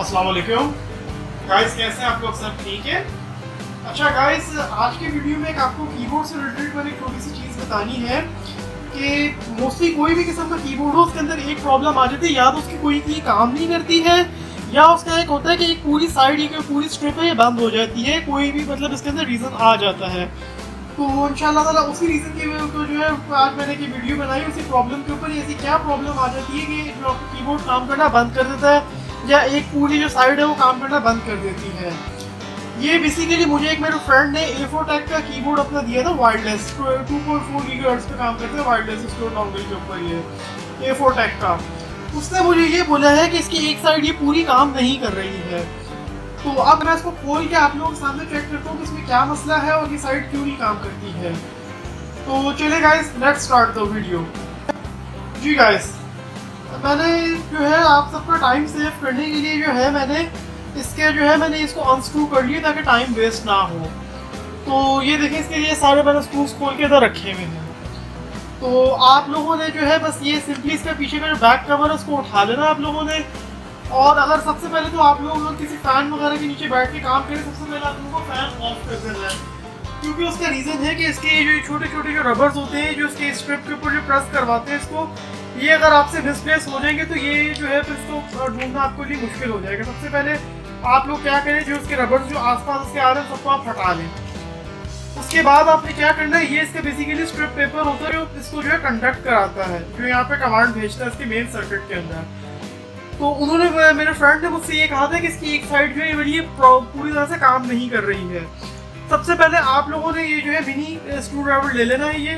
अस्सलाम वालेकुम गाइस, कैसे हैं आप लोग? सब ठीक है? अच्छा गाइस, आज के वीडियो में एक आपको कीबोर्ड से रिलेटेड मैंने एक छोटी सी चीज़ बतानी है कि मोस्टली कोई भी किस्म का कीबोर्ड हो उसके अंदर एक प्रॉब्लम आ जाती है, या तो उसकी कोई की काम नहीं करती है या उसका एक होता है कि एक पूरी साइड ये पूरी स्ट्रिप है ये बंद हो जाती है। कोई भी मतलब इसके अंदर रीज़न आ जाता है। तो इंशाल्लाह ताला उसी रीज़न की तो जो है आज मैंने की वीडियो बनाई, उसी प्रॉब्लम के ऊपर ऐसी क्या प्रॉब्लम आ जाती है कि जो आपको कीबोर्ड काम करना बंद कर देता है या एक पूरी जो साइड है वो काम करना बंद कर देती है। ये बेसिकली मुझे एक मेरे फ्रेंड ने A4 टैग का कीबोर्ड अपना दिया था, वायरलेस 2.4 गीगाहर्ट्ज़ पे काम करता है, वायरलेस स्टोर डोंगल के ऊपर ये A4 टैग का। उसने मुझे ये बोला है कि इसकी एक साइड ये पूरी काम नहीं कर रही है। तो अब मैं इसको खोल के आप लोगों के सामने चेक करता हूँ कि इसमें क्या मसला है और ये साइड क्यों नहीं काम करती है। तो चले guys, let's start the video. जी गाइस, मैंने जो है आप सबका टाइम सेव करने के लिए जो है मैंने इसको अनस्क्रू कर लिया ताकि टाइम वेस्ट ना हो। तो ये देखें, इसके लिए सारे मैंने स्क्रूज खोल के इधर रखे हुए हैं। तो आप लोगों ने जो है बस ये सिंपली इसका पीछे का जो बैक कवर है उसको उठा लेना आप लोगों ने। और अगर सबसे पहले तो आप लोग किसी फैन वगैरह के नीचे बैठ के काम करें, सबसे पहले आप लोगों को फैन ऑफ कर देना है, क्योंकि उसका रीज़न है कि इसके जो छोटे छोटे जो रबर्स होते हैं जो इसके स्ट्रिप के ऊपर जो प्रेस करवाते हैं इसको, ये अगर आपसे मिसप्लेस हो जाएंगे तो ये जो है फिर इसको ढूंढना आपके लिए मुश्किल हो जाएगा। सबसे पहले आप लोग क्या करें, जो उसके रबर्स जो आसपास उसके आ रहे हैं सबको आप हटा लें। उसके बाद आपने क्या करना है, ये इसका बेसिकली स्ट्रिप पेपर होता है जो इसको जो है कंडक्ट कराता है, जो यहाँ पे कमांड भेजता है इसके मेन सर्किट के अंदर। तो उन्होंने, मेरे फ्रेंड ने मुझसे ये कहा था कि इसकी एक साइड जो है ये पूरी तरह से काम नहीं कर रही है। सबसे पहले आप लोगों ने ये जो है मिनी स्क्रू ड्राइवर ले लेना है। ये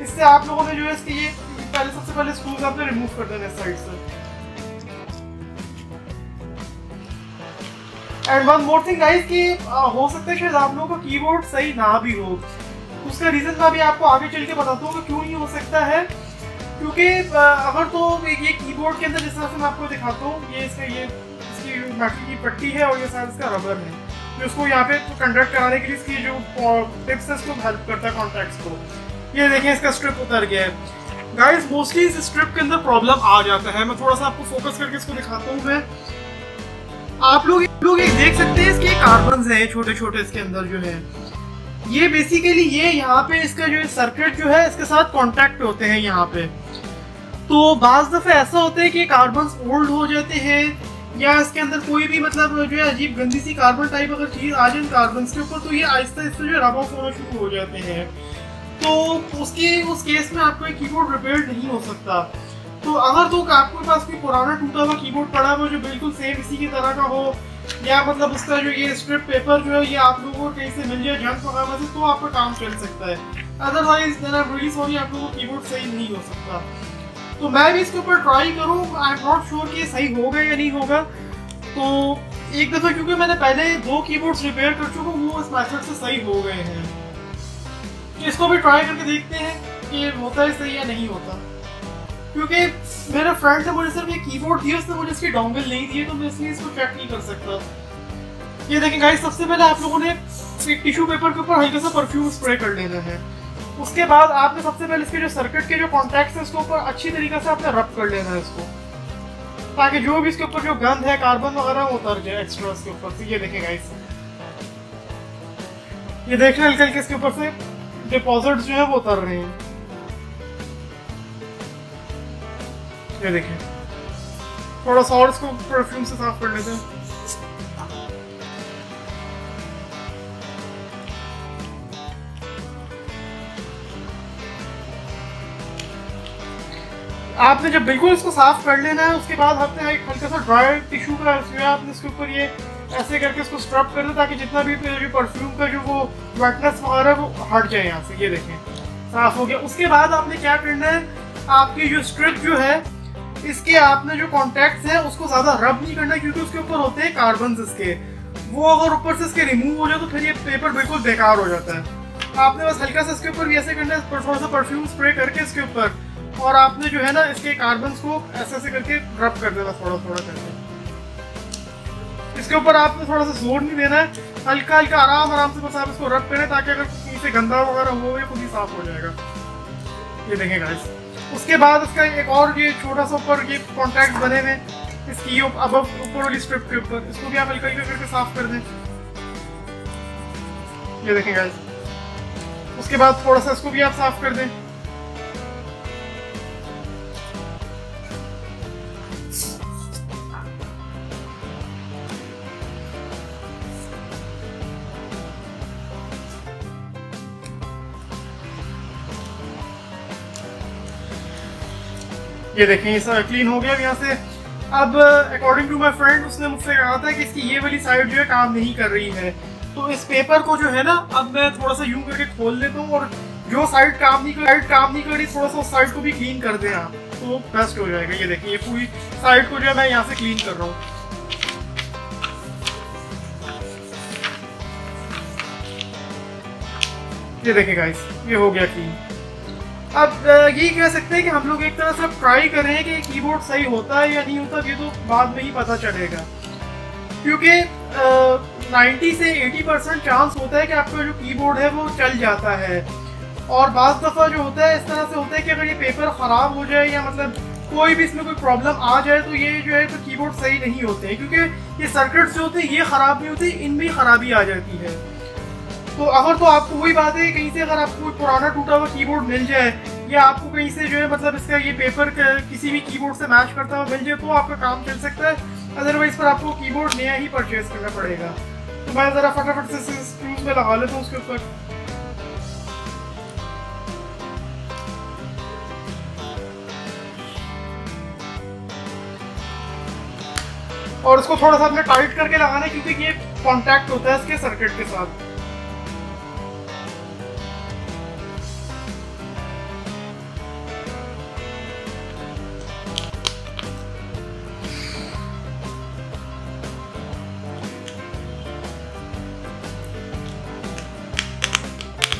इससे आप लोगों ने जो है इसके ये सबसे पहले स्क्रूज आपने रिमूव कर देना है साइड से। And one more thing guys कि हो सकता है शायद आप लोगों का कीबोर्ड सही ना भी हो। उसका रीजन मैं भी आपको आगे चल के बताता हूँ कि क्यों नहीं हो सकता है। क्योंकि अगर तो ये कीबोर्ड के अंदर जिस तरह से मैं आपको दिखाता हूँ, ये इसकी मेटल की पट्टी है और ये सारा इसका रबर है जो उसको यहाँ पे कंडक्ट कराने के लिए इसकी जो टिप्स है इसको हेल्प करता है कॉन्टैक्ट्स को। ये देखें, इसका स्ट्रिप उतर गया है। गाइस, मोस्टली इस स्ट्रिप के अंदर प्रॉब्लम आ जाता है। मैं थोड़ा सा आपको फोकस करके इसको दिखाता हूँ। मैं आप लोग एक देख सकते हैं, इसके कार्बन्स हैं छोटे छोटे इसके अंदर जो है। ये बेसिकली ये यहाँ पे इसका जो सर्किट जो है इसके साथ कांटेक्ट होते हैं यहाँ पे। तो बाज़ दफ़े ऐसा होता है कि कार्बन्स ओल्ड हो जाते हैं या इसके अंदर कोई भी मतलब जो है अजीब गंदी सी कार्बन टाइप अगर चीज़ आ जाए कार्बन्स के ऊपर, तो ये आहिस्ता आहिस्ता जो रब ऑफ होना शुरू हो जाते हैं। तो उस केस में आपको एक कीबोर्ड रिपेयर नहीं हो सकता। तो अगर तो आपके पास कोई पुराना टूटा हुआ कीबोर्ड पड़ा हो जो बिल्कुल सेम इसी की तरह का हो, या मतलब उसका जो ये स्ट्रिप पेपर जो है ये आप लोगों को कहीं से मिल जाए जंक वगैरह से, तो आपका काम चल सकता है। Otherwise then I am really sorry, आप लोगों को कीबोर्ड सही नहीं हो सकता। तो मैं भी इसके ऊपर ट्राई करूँ, आई एम नॉट श्योर कि सही होगा या नहीं होगा। तो एक दफ़ा क्योंकि मैंने पहले 2 कीबोर्ड्स रिपेयर कर चुका हूँ, वो इस मेथड से सही हो गए हैं। तो इसको भी ट्राई करके देखते हैं कि होता है सही या नहीं होता। क्योंकि मेरे फ्रेंड ने मुझे सिर्फ ये कीबोर्ड दिया, उसने मुझे इसकी डोंगल नहीं दिए, तो मैं इसलिए इसको चेक नहीं कर सकता। ये देखें गाइस, सबसे पहले आप लोगों ने एक टिश्यू पेपर के ऊपर हल्का सा परफ्यूम स्प्रे कर लेना है। उसके बाद आपने सबसे पहले इसके जो सर्किट के जो कॉन्टैक्ट्स है उसके ऊपर अच्छी तरीके से आपने रब कर लेना है इसको, ताकि जो भी इसके ऊपर जो गंद है कार्बन वगैरह वो उतर जाए एक्स्ट्रा इसके ऊपर से। ये देखें गाइस, ये देख रहे हल्के हल्के इसके ऊपर से डिपॉजिट्स जो है वो उतर रहे हैं। ये देखें, थोड़ा सा और इसको परफ्यूम से साफ कर लेते हैं। आपने जब बिल्कुल इसको साफ कर लेना है, उसके बाद आपने एक हल्का सा ड्राई टिश्यू का आपने इसके ऊपर ये ऐसे करके इसको स्क्रब कर दो, ताकि जितना भी जो परफ्यूम का जो वो वेटनेस वगैरह वो हट जाए यहाँ से। ये देखें, साफ हो गया। उसके बाद आपने क्या करना है, आपकी जो स्ट्रिप जो है इसके आपने जो कॉन्टैक्ट्स हैं उसको ज़्यादा रब नहीं करना, क्योंकि उसके ऊपर होते हैं कार्बन्स इसके। वो अगर ऊपर से इसके रिमूव हो जाए तो फिर ये पेपर बिल्कुल बेकार हो जाता है। आपने बस हल्का सा इसके ऊपर भी ऐसे करना है, थोड़ा सा परफ्यूम स्प्रे करके इसके ऊपर, और आपने जो है ना इसके कार्बन्स को ऐसे ऐसे करके रब कर देना थोड़ा थोड़ा करके। इसके ऊपर आपने थोड़ा सा जोर नहीं देना है, हल्का हल्का आराम आराम से बस आप इसको रब करें, ताकि अगर कहीं से गंदा वगैरह हो ये खुद ही साफ हो जाएगा। ये देखें गाइस, उसके बाद इसका एक और ये छोटा सा ऊपर ये कॉन्टैक्ट बने हुए, इसकी अब ऊपर वाली स्ट्रिप के ऊपर, इसको भी आप हल्का हल्का करके साफ कर दें। ये देखें गाइस, उसके बाद थोड़ा सा इसको भी आप साफ कर दें। ये देखें, ये सब क्लीन हो गया यहाँ से। अब अकॉर्डिंग टू माय फ्रेंड, उसने मुझसे कहा था कि इसकी ये वाली साइड जो है काम नहीं कर रही है, तो इस पेपर को जो है ना, अब मैं थोड़ा सा यूं करके खोल लेता हूँ और जो साइड काम नहीं कर रही, थोड़ा सा उस साइड को भी क्लीन कर दें आप, तो बेस्ट हो जाएगा। ये देखिए, ये पूरी साइड को जो है मैं यहाँ से क्लीन कर रहा हूँ। ये देखिए गाइस, ये हो गया क्लीन। अब यही कह सकते हैं कि हम लोग एक तरह से ट्राई कर रहे हैं कि कीबोर्ड सही होता है या नहीं होता, ये तो बाद में ही पता चलेगा, क्योंकि 90 से 80% चांस होता है कि आपका जो कीबोर्ड है वो चल जाता है, और बाज़ दफ़ा जो होता है इस तरह से होता है कि अगर ये पेपर ख़राब हो जाए या मतलब कोई भी इसमें कोई प्रॉब्लम आ जाए, तो ये जो है तो कीबोर्ड सही नहीं होते हैं, क्योंकि ये सर्किट्स जो होते हैं ये ख़राब नहीं होते, इनमें खराबी आ जाती है। तो अगर तो आपको वही बात है, कहीं से अगर आपको कोई पुराना टूटा हुआ कीबोर्ड मिल जाए, या आपको कहीं से जो है मतलब इसका ये पेपर किसी भी कीबोर्ड से मैच करता हुआ मिल जाए, तो आपका काम चल सकता है। अदरवाइज पर आपको कीबोर्ड नया ही परचेज करना पड़ेगा। तो मैं ज़रा फटाफट से स्क्रूज में लगा लेता हूँ उसके ऊपर। और इसको थोड़ा सा अपने टाइट करके लगाना है, क्योंकि ये कॉन्टैक्ट होता है इसके सर्किट के साथ।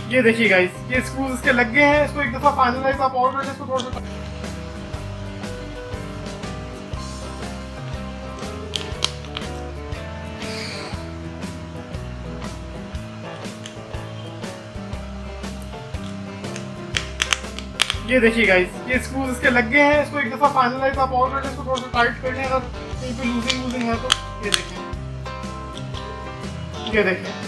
ये देखिए गाइस, ये स्क्रूज इसके लग गए हैं। इसको एक दफा फाइनलाइज आप और कर लें, इसको थोड़ा सा। ये देखिए गाइस, ये स्क्रूज इसके लग गए हैं। इसको एक दफा फाइनलाइज आप और कर लें, इसको थोड़ा सा टाइट कर लें अगर कहीं पे लूजिंग है तो। ये देखें, ये देखें।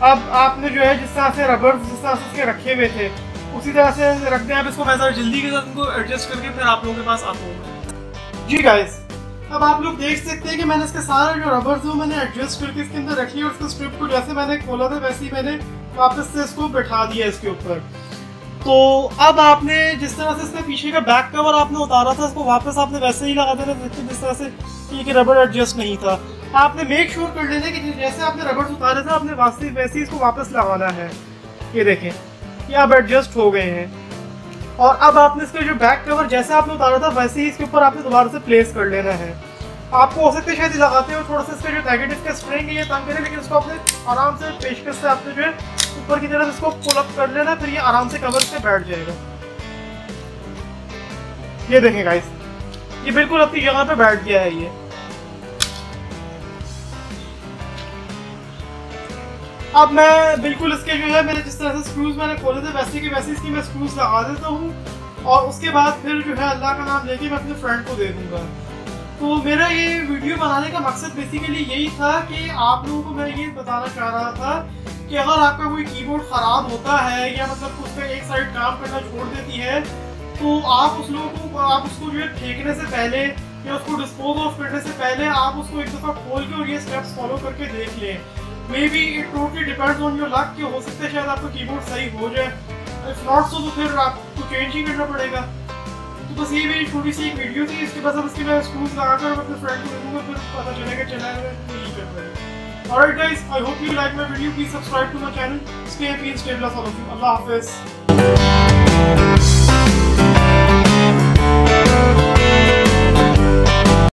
अब आपने जो है जिस तरह से रबर जिस तरह से इसके रखे हुए थे उसी तरह से रख दें। अब इसको मैं जरा जल्दी के साथ इनको एडजस्ट करके फिर आप लोगों के पास आता हूँ। जी गाइस, अब आप लोग देख सकते हैं कि मैंने इसके सारे जो रबर जो मैंने एडजस्ट करके इसके अंदर रखी और उसके स्ट्रिप को जैसे मैंने खोला था वैसे ही मैंने वापस से इसको बैठा दिया इसके ऊपर। तो अब आपने जिस तरह से इसका पीछे का बैक कवर आपने उतारा था, इसको वापस आपने वैसे ही लगा देना जिस तरह से, क्योंकि रबर एडजस्ट नहीं था। आपने मेक श्योर कर लेना कि जैसे आपने रबर उतारे थे आपने वैसे ही इसको वापस लगाना है। ये देखें, ये अब एडजस्ट हो गए हैं। और अब आपने इसका जो बैक कवर जैसे आपने उतारा था वैसे ही इसके ऊपर आपने दोबारा से प्लेस कर लेना है। आपको हो सकता है शायद लगाते हो थोड़ा सा इसका जो नेगेटिव का स्प्रिंग है ये तंग करे, लेकिन इसको आपने आराम से पेशकश से आपने जो है ऊपर की तरफ इसको पुल अप कर लेना, फिर ये आराम से कवर से बैठ जाएगा। ये देखें गाइस, ये बिल्कुल अपनी जगह पे बैठ गया है। ये अब मैं बिल्कुल इसके जो है मैंने जिस तरह से स्क्रूज मैंने खोले थे वैसे के वैसे इसकी मैं स्क्रूज लगा देता हूँ, और उसके बाद फिर जो है अल्लाह का नाम लेके मैं अपने फ्रेंड को दे दूंगा। तो मेरा ये वीडियो बनाने का मकसद बेसिकली यही था कि आप लोगों को मैं ये बताना चाह रहा था कि अगर आपका कोई कीबोर्ड ख़राब होता है या मतलब उसका एक साइड काम करना छोड़ देती है, तो आप उसको जो है फेंकने से पहले या उसको डिस्पोज ऑफ करने से पहले आप उसको एक दफ़ा खोल के और ये स्टेप्स फॉलो करके देख लें। May be it totally depends on your luck कि हो सकता है शायद आपका कीबोर्ड सही हो जाए, इफ नॉट सो तो फिर आपको चेंज ही करना पड़ेगा। तो बस ये मेरी छोटी सी एक वीडियो थी, इसके बाद अब इसके मैं स्क्रूज लगाकर अपने फ्रेंड को दे दूँगा, फिर पता चलेगा चला नहीं कर पाएगा। Alright guys, I hope you like my video, please subscribe to my channel, stay happy and stay blessed all of you. अल्लाह हाफिज़।